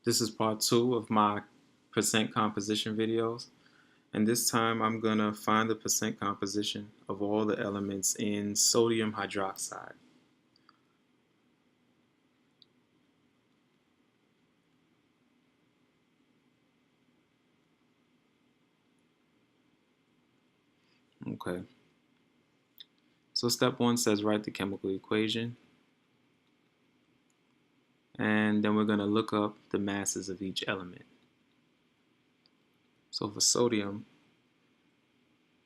This is part 2 of my percent composition videos, and this time I'm going to find the percent composition of all the elements in sodium hydroxide. Okay, so step 1 says write the chemical equation, and then we're going to look up the masses of each element. So for sodium,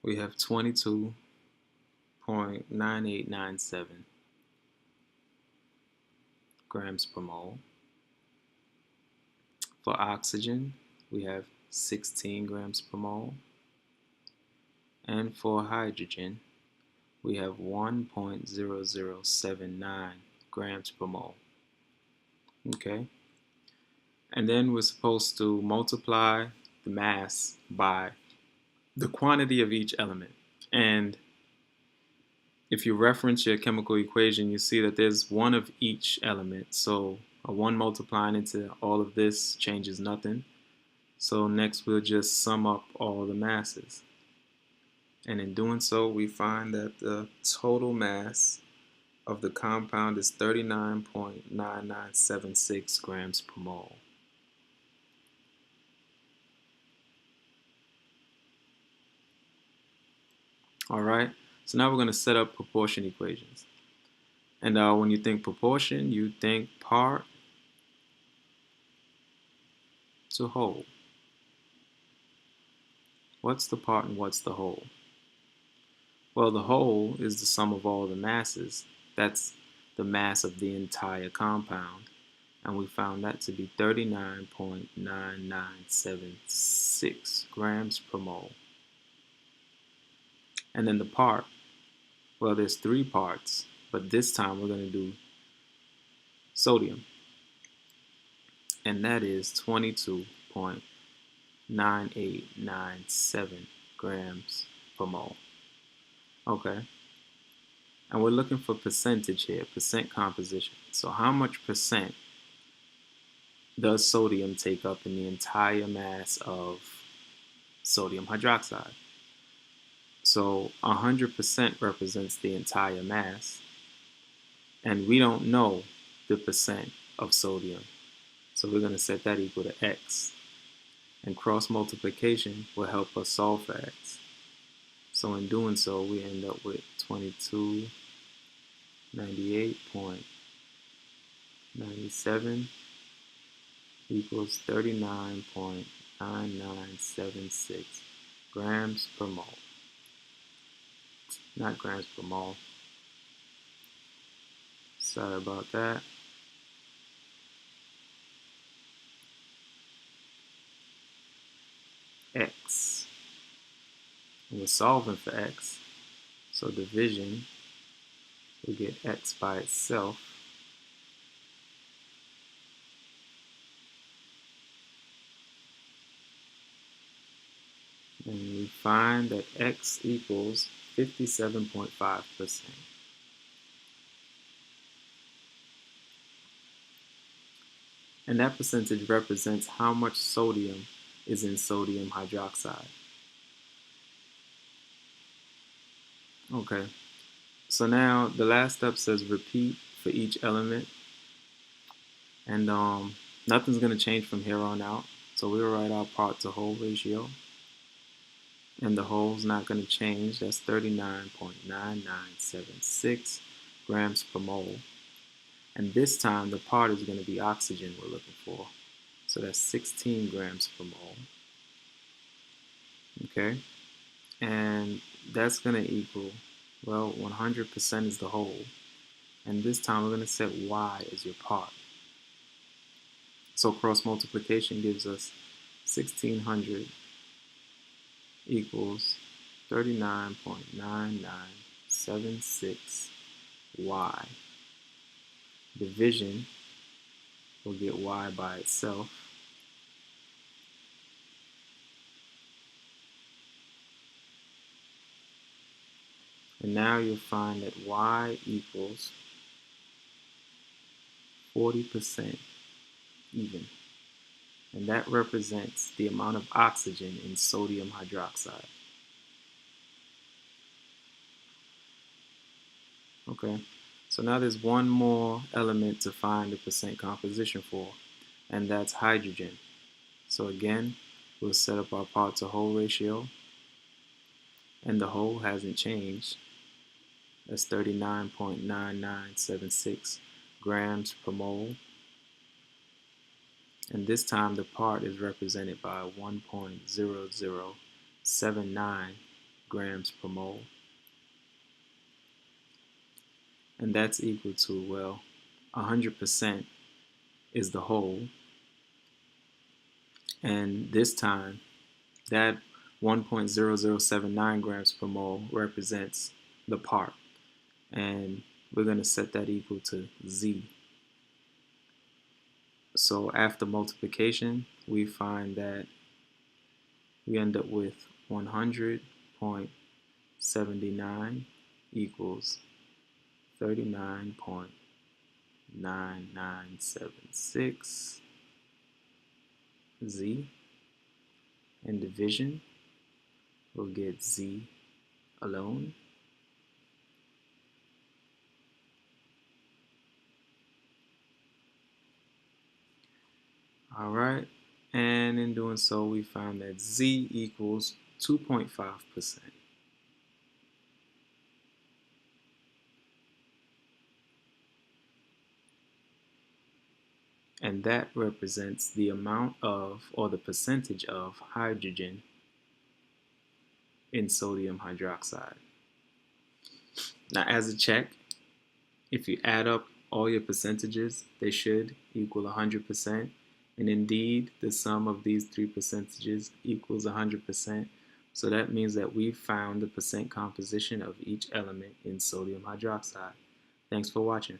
we have 22.9897 grams per mole. For oxygen, we have 16 grams per mole. And for hydrogen, we have 1.0079 grams per mole. Okay? And then we're supposed to multiply the mass by the quantity of each element. And if you reference your chemical equation, you see that there's one of each element. So a 1 multiplying into all of this changes nothing. So next we'll just sum up all the masses. And in doing so, we find that the total mass of the compound is 39.9976 grams per mole. Alright, so now we're going to set up proportion equations. And when you think proportion, you think part to whole. What's the part and what's the whole? Well, the whole is the sum of all the masses. That's the mass of the entire compound. And we found that to be 39.9976 grams per mole. And then the part, well, there's 3 parts, but this time we're going to do sodium. And that is 22.9897 grams per mole. Okay. And we're looking for percentage here, percent composition. So how much percent does sodium take up in the entire mass of sodium hydroxide? So 100% represents the entire mass, and we don't know the percent of sodium. So we're going to set that equal to x. And cross multiplication will help us solve for x. So in doing so, we end up with 2298.97 equals 39.9976 grams per mole. Not grams per mole. Sorry about that. X. We're solving for x, so division, we get x by itself. And we find that x equals 57.5%. And that percentage represents how much sodium is in sodium hydroxide. Okay, so now the last step says repeat for each element. And nothing's going to change from here on out. So we'll write our part to whole ratio. And the whole's not going to change. That's 39.9976 grams per mole. And this time the part is going to be oxygen we're looking for. So that's 16 grams per mole. Okay? And that's going to equal, well, 100% is the whole. And this time we're going to set y as your part. So cross multiplication gives us 1600 equals 39.9976 y. Division will get y by itself. And now you'll find that y equals 40% even. and that represents the amount of oxygen in sodium hydroxide. Okay, so now there's one more element to find the percent composition for, and that's hydrogen. So again, we'll set up our part to whole ratio, and the whole hasn't changed. That's 39.9976 grams per mole. And this time the part is represented by 1.0079 grams per mole. And that's equal to, well, 100% is the whole. And this time, that 1.0079 grams per mole represents the part. And we're going to set that equal to Z. So after multiplication, we find that we end up with 100.79 equals 39.9976 Z, and division, we'll get Z alone. All right, and in doing so, we found that Z equals 2.5%. And that represents the amount of, or the percentage of, hydrogen in sodium hydroxide. Now, as a check, if you add up all your percentages, they should equal 100%. And indeed, the sum of these three percentages equals 100%. So that means that we've found the percent composition of each element in sodium hydroxide. Thanks for watching.